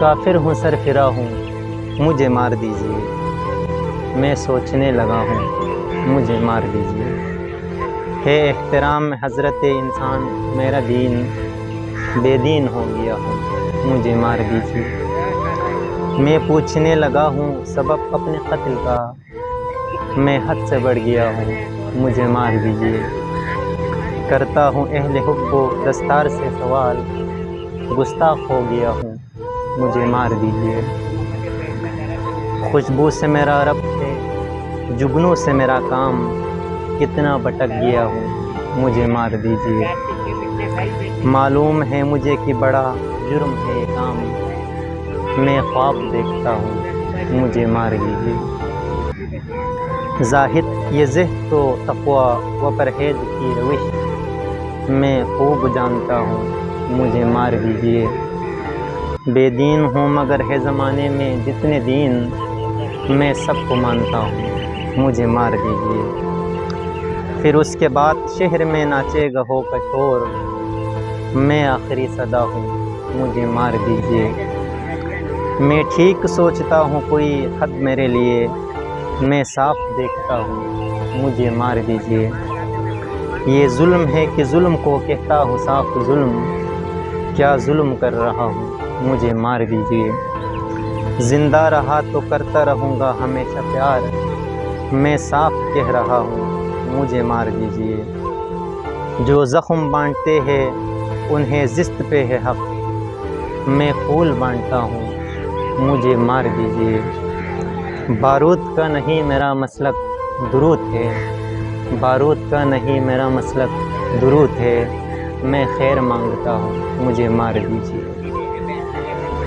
کافر ہوں سرفراہ ہوں مجھے مار دیجیے، میں سوچنے لگا ہوں مجھے مار دیجیے۔ ہے احترام حضرت انسان میرا دین، بے دین ہو گیا ہوں مجھے مار دیجیے۔ میں پوچھنے لگا ہوں سبب اپنے قتل کا، میں حد سے بڑھ گیا ہوں مجھے مار دیجیے۔ کرتا ہوں اہل حب و دستار سے سوال، گستاخ ہو گیا ہوں مجھے مار دیجیے۔ خوشبو سے میرا ربط ہے، جگنوں سے میرا کام، کتنا بھٹک گیا ہوں مجھے مار دیجیے۔ معلوم ہے مجھے کہ بڑا جرم ہے یہ کام، میں خواب دیکھتا ہوں مجھے مار دیجیے۔ زاہد یہ زہد و تقویٰ و پرہیز کی روش، میں خوب جانتا ہوں مجھے مار دیجیے۔ بے دین ہوں مگر ہے زمانے میں جتنے دین، میں سب کو مانتا ہوں مجھے مار دیجیے۔ پھر اس کے بعد شہر میں ناچے گا ہو کا شور، میں آخری صدا ہوں مجھے مار دیجیے۔ میں ٹھیک سوچتا ہوں کوئی حد میرے لیے، میں صاف دیکھتا ہوں مجھے مار دیجیے۔ یہ ظلم ہے کہ ظلم کو کہتا ہوں صاف ظلم، کیا ظلم کر رہا ہوں مجھے مار دیجیے۔ زندہ رہا تو کرتا رہوں گا ہمیشہ پیار، میں صاف کہہ رہا ہوں مجھے مار دیجیے۔ جو زخم بانٹتے ہیں انہیں زست پہ ہے حق، میں پھول بانٹتا ہوں مجھے مار دیجیے۔ بارود کا نہیں میرا مسلک درود ہے، بارود کا نہیں میرا مسلک درود ہے، میں خیر مانگتا ہوں مجھے مار دیجیے۔